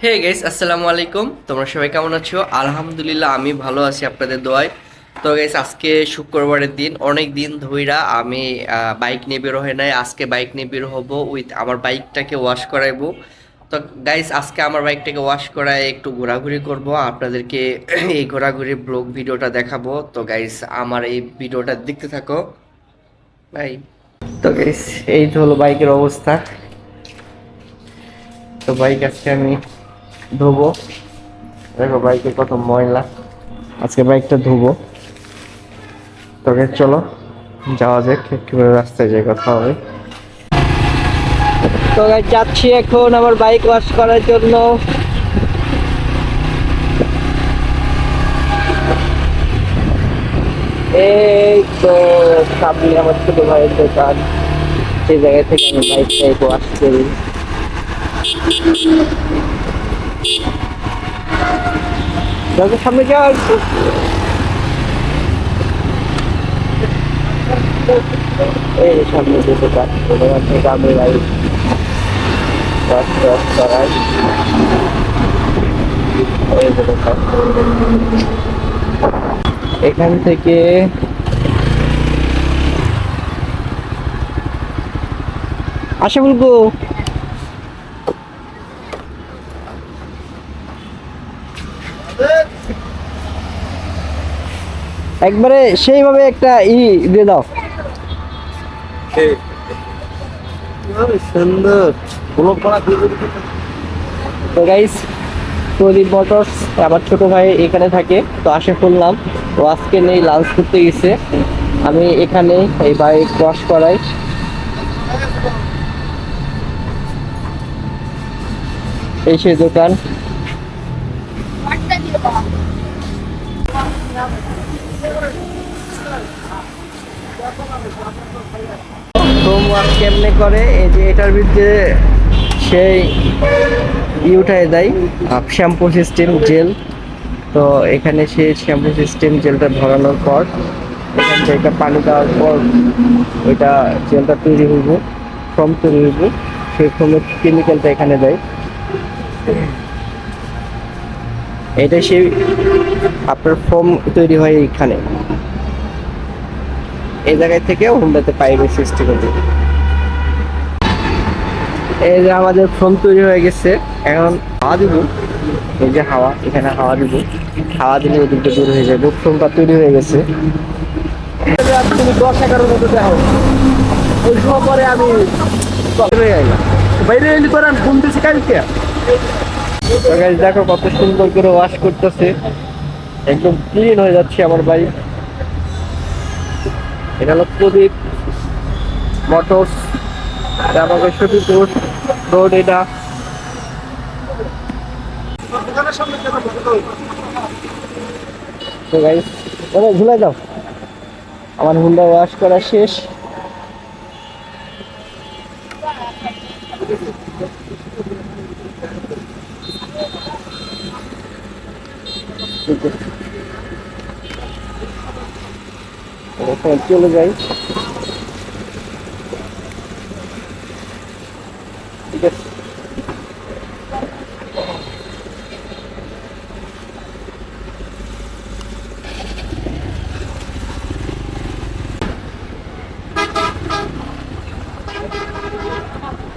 Hey guys, আসসালামু আলাইকুম। তোমরা সবাই কেমন আছো? আলহামদুলিল্লাহ, আমি ভালো আছি আপনাদের দোয়ায়। তো গাইস, আজকে শুক্রবারের দিন। অনেক দিন ধইরা আমি বাইক নিয়ে বের হয় নাই। আজকে বাইক নিয়ে বের হব, উইথ আমার বাইকটাকে ওয়াশ করাইবো। তো গাইস, আজকে আমার বাইকটাকে ওয়াশ করায় একটু ঘোরাঘুরি করব, আপনাদেরকে এই ঘোরাঘুরি ব্লগ ভিডিওটা দেখাবো। তো গাইস, আমার এই ভিডিওটা দেখতে থাকো ভাই। তো গাইস, এই তো হলো বাইকের অবস্থা। তো বাইক আজকে আমি ধোবো। দেখো বাইকে কত ময়লা, আজকে বাইকটা ধুবো। তবে চলো যাওয়া যাক, কিভাবে রাস্তায় যাই কথা হবে। তো গাইস, যাচ্ছি এখন আমার বাইক ওয়াশ করার জন্য। এই তো সামনে আমার ছোট ভাইয়ের দোকান, সেই জায়গা থেকে আমি বাইকটা ওয়াশ করি। দরজার সামনে যাওয়া, এই সামনে যে দোকান, দোকান থেকে আমি বাইক ওয়াশ করাই। এই যে দোকান, এখান থেকে আসে বলবো। একবারে সেইভাবে একটা দিয়ে দাও। সুন্দর। তো গাইস, প্রদীপ মোটরস আমার ছোট ভাই এখানে থাকে, তো আসে শুনলাম ও আজকে নেই, লাঞ্চ করতে গেছে। আমি এখানে এই বাইক ওয়াশ করাই। এই সেই দোকান। ফোম ওয়াশ কেমনে করে, এই যে এটার ভিতরে সেই উঠায় দেয়, শ্যাম্পু সিস্টেম জেল। তো এখানে সেই শ্যাম্পু সিস্টেম জেলটা ধরানোর পর এখান থেকে পানি দেওয়ার পর ওইটা জেলটা তৈরি হইব, ফোম তৈরি হইব। সেই ফোমের কেমিক্যালটা এখানে দেয়। এটা সেই আপনার ফোম তৈরি হয় এইখানে, এই জায়গায় থেকে হুন্ডাতে পাইপের সৃষ্টি করবে। এই যে আমাদের ফোম তৈরি হয়ে গেছে, এখন হাওয়া দিব। এই যে হাওয়া, এখানে হাওয়া দিব, হাওয়া দিলে ওদিকটা দূর হয়ে যাবে। ফোমটা তৈরি হয়ে গেছে। তুমি 10-11 মতো দেখো, ওই সময় পরে আমি বাইরে আইলাম, বাইরে এলি পরে আমি ফোন দিয়েছি কালকে। দেখো কত সুন্দর করে ওয়াশ করতেছে, একদম ক্লিন হয়ে যাচ্ছে আমার বাইক। এটা হলো প্রদীপ মোটরস, আমাকে সতীপুর রোড। এটা তো গাইস, ওরে ভুলে যাও, আমার হুন্ডা ওয়াশ করা শেষ। চলে যাই, ঠিক আছে।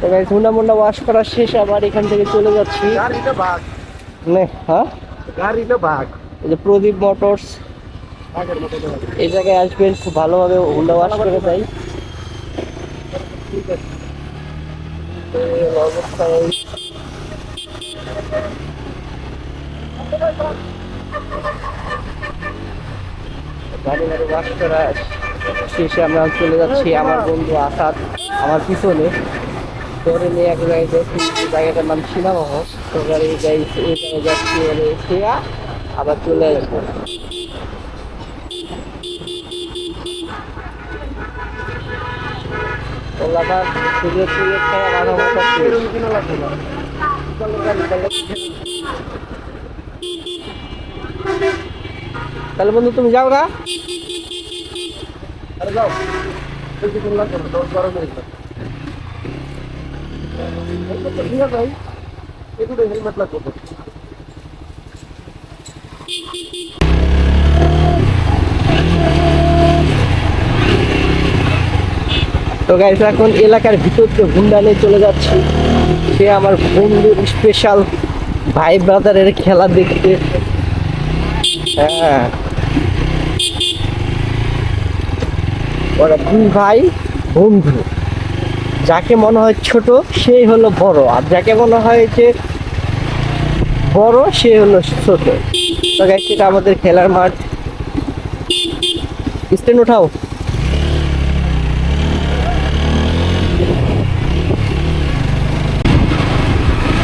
তো গাইস, হুন্ডা মুন্ডা ওয়াশ করা শেষ, আবার এখান থেকে চলে যাচ্ছি। হ্যাঁ, গাড়িটা ভাগ। এই যে প্রদীপ মোটরস, এই জায়গায় আসবেন, খুব ভালোভাবে হুন্ডা ওয়াশ করে দেয়। গাড়ি গাড়ি ওয়াশ করা শেষে আমরা চলে যাচ্ছি আমার বন্ধু আসাদ আমার পিছনে, ধরে নিয়ে এক জায়গায় যাচ্ছি, জায়গাটার নাম সীমামহ। তো গাড়ি যাই, এই জায়গায় যাচ্ছি, এসে আবার চলে আসবো। আবার সুযোগ সুযোগ খেয়ে মাথা মাথা লাগবে না। তাহলে বন্ধু তুমি যাও গা। আরে যাও, বেশিক্ষণ লাগবে না, 10-12 মিনিট লাগবে। ভাই হেলমেট লাগবে। তো গাইস এখন এলাকার ভিতর দিয়ে হুন্ডা নিয়ে চলে যাচ্ছি, সে আমার বন্ধুর স্পেশাল ভাই ব্রাদারের খেলা দেখতে। হ্যাঁ, ওরা দুই ভাই বন্ধু, যাকে মনে হয় ছোট সেই হলো বড়, আর যাকে মনে হয় যে বড় সে হলো ছোট। তো গাইস এটা আমাদের খেলার মাঠ। স্ট্যান্ড উঠাও।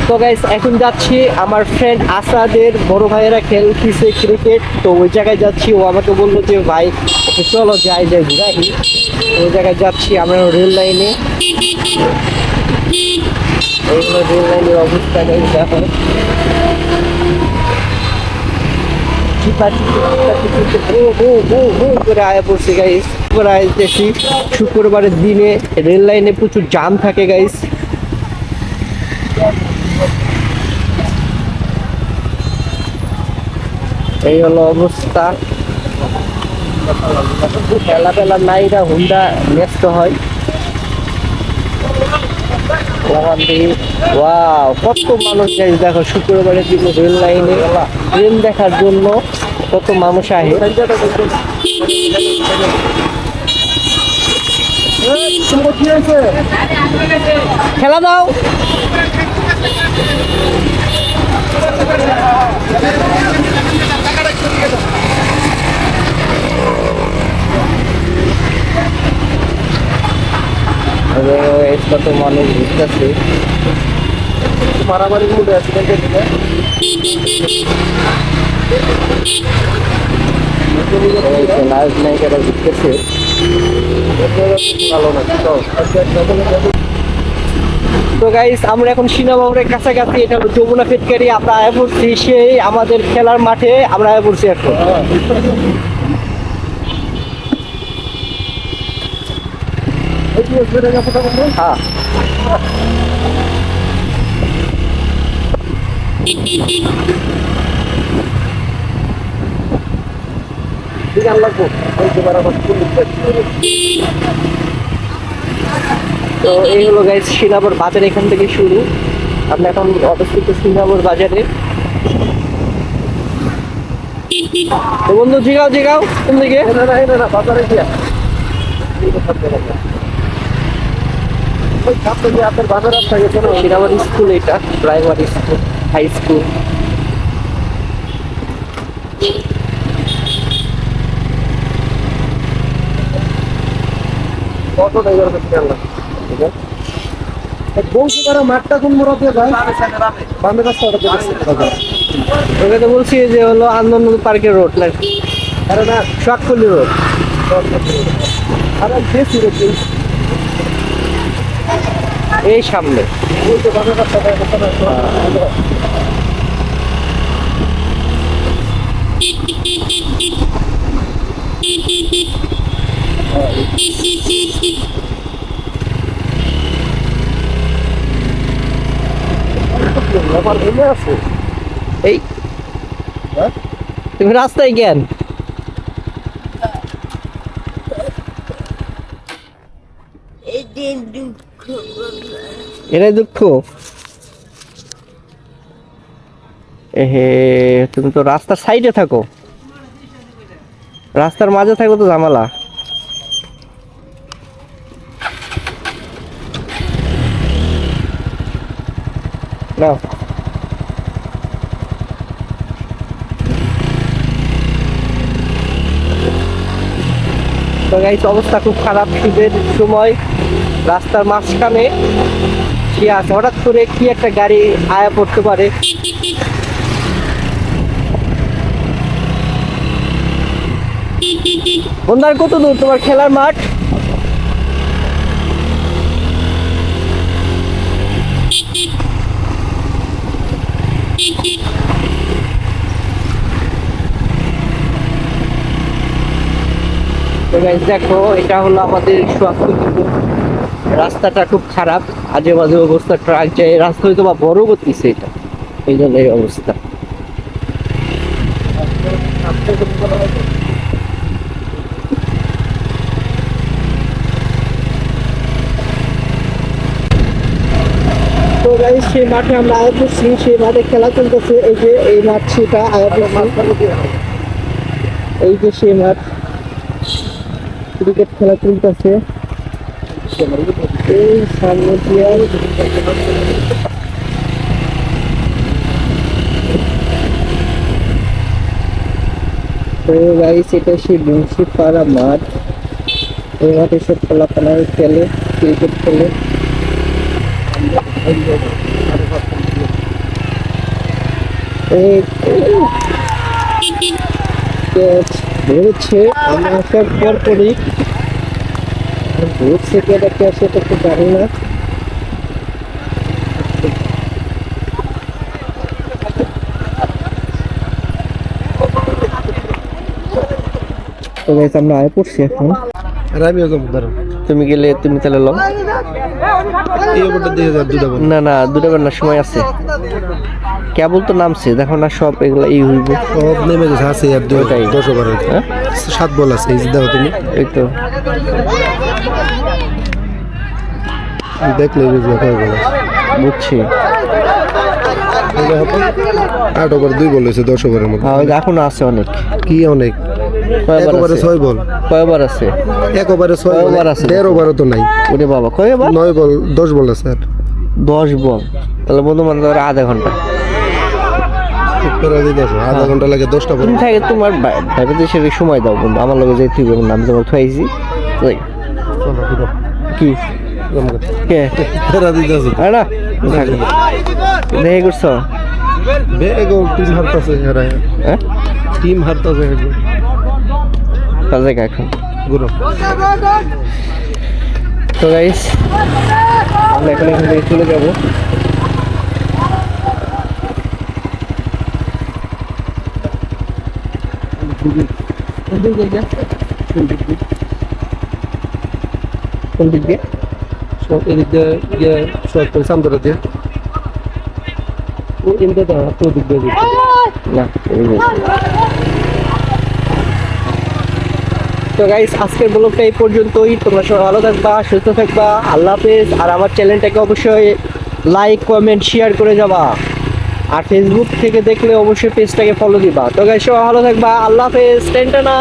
তো গাইস এখন যাচ্ছি, আমার ফ্রেন্ড আসাদের বড় ভাইয়েরা খেলতেছে ক্রিকেট, তো ওই জায়গায় যাচ্ছি। ও আমাকে বললো যে ভাই চলো যাই যাই ঘুরাই, ওই জায়গায় যাচ্ছি আমরা রেল লাইনে। এই হলো রেল লাইনের অবস্থা গাইস, দেখো করে আয়া পড়ছে গাইস। করে আইতেছি, শুক্রবারের দিনে রেল লাইনে প্রচুর জ্যাম থাকে গাইস। এই হলো অবস্থা। খেলা পেলা নাই, না হুন্ডা ব্যস্ত হয়। ওয়াও, কত মানুষ যাই দেখো, শুক্রবারের দিনে রেল লাইনে ট্রেন দেখার জন্য কত মানুষ আহে। খেলা দাও। কত মানুষ ঘুরতেছে, মারামারি মুডে আছে। লাইভ নায়িকারা ঘুরতেছে। তো গাইস আমরা এখন সিনেমার কাছাকাছি, এটা হলো যমুনা ফেটকারি। আমরা আয়া পড়ছি সেই আমাদের খেলার মাঠে, আমরা আয়া পড়ছি এখন। হ্যাঁ, তো এই হলো গাইস শ্রীনগর বাজার, এখান থেকে শুরু। আমরা এখন অবস্থিত শ্রীনগর বাজারে। তো বন্ধু জিগাও জিগাও কোন দিকে? বাজারে গিয়া আপনার বাজার থাকে শ্রীনগর স্কুল, এটা প্রাইমারি স্কুল, হাই স্কুল। মাঠটা কোন মোড় ওকে তো বলছি যে হলো আনন্দ পার্কের রোড নাকি, আরে না শর্টকলি রোড। এই সামনে এই তুমি রাস্তায় জ্ঞান এটাই দুঃখ। এহে তুমি তো রাস্তার সাইডে থাকো, রাস্তার মাঝে থাকো তো ঝামেলা। না তো গাইস অবস্থা খুব খারাপ, শীতের সময় রাস্তার মাঝখানে কি আছে, হঠাৎ করে কি একটা গাড়ি আয়া পড়তে পারে। বন্ধার কত দূর তোমার খেলার মাঠ? দেখো এটা হলো আমাদের রাস্তাটা খুব খারাপ, আজে বাজে অবস্থা, ট্রাক যায়, রাস্তা হয়তো বা বড় করতেছে এটা। এই জন্য এই অবস্থা। তো গাইস সেই মাঠে আমরা আয়া করছি, সেই মাঠে খেলা চলতেছে। এই যে এই মাঠ, সেটা আয়া করছি। এই যে সেই মাঠ, ক্রিকেট খেলা চলতেছে। এই সামনে দিয়ে তো গাইস এটা সেই বংশীপাড়া মাঠ। এই মাঠে সব খেলাফেলা খেলে, ক্রিকেট খেলে। ধরেছে আমি আসার পর পরই ধরছে কে দেখতে আসে তো জানি না। তো গাইস আমরা আয় পড়ছি এখন। আমিও যাবো দাঁড়ান, তুমি গেলে তুমি তাহলে লও। এই ওপরটা দিয়ে যার দুটা বল। না না, দুটো বেলার সময় আছে, কেবল তো নামছে, দেখো না সব এগুলা এই হইব। সব নেমে গেছে, আছে আর ওটাই। 10 ওভারের হ্যাঁ 7 বল আছে, এই যে দেখো তুমি এই তো দেখলে বুঝবে কয় বল আছে। বুঝছি। 8 ওভার 2 বল হয়েছে 10 ওভারের মধ্যে। হ্যাঁ ওই যে এখনো আছে অনেক। কি অনেক, এক কয়বার ওভারে আছে? 6 বল, কয়বার আছে? এক ওভারে 6 কয় বল ওভার আছে? 1.5 ওভারও তো নাই। ওরে বাবা, কয়বার? 9 বল 10 বল আছে আর 10 বল, তাহলে বন্ধু বান্ধব আধা ঘন্টা। উত্তরা দিয়ে দেখো আধা ঘন্টা লাগে 10টা বল। তুমি থাকে তোমার ভাইবে দেশের সময় দাও বন্ধু, আমার লগে যাই তুই বন্ধু, আমি তোমার খাইছি। ওই চলো ঘুরো কি গমগা কে ফেরা দিতে আছে আরে না দেখে করছো? বেগো টিম হারতাছে এরা, হ্যাঁ টিম হারতাছে এগো কাজে এখন। ঘুরো। তো গাইস আমরা এখন এখান থেকে চলে যাবো। কোন দিক দিয়ে? সব এদিক দিয়ে গিয়ে শর্ট করে সামনে দিয়ে ও এমনি তো তো দিক দিয়ে দিচ্ছে। না এই যে। তো গাইস আজকের ব্লগটা এই পর্যন্তই। তোমরা সবাই ভালো থাকবা, সুস্থ থাকবা, আল্লাহ হাফেজ। আর আমার চ্যানেলটাকে অবশ্যই লাইক কমেন্ট শেয়ার করে যাবা, আর ফেসবুক থেকে দেখলে অবশ্যই পেজটাকে ফলো দিবা। তো গাইস সবাই ভালো থাকবা, আল্লাহ হাফেজ, টেনটানা।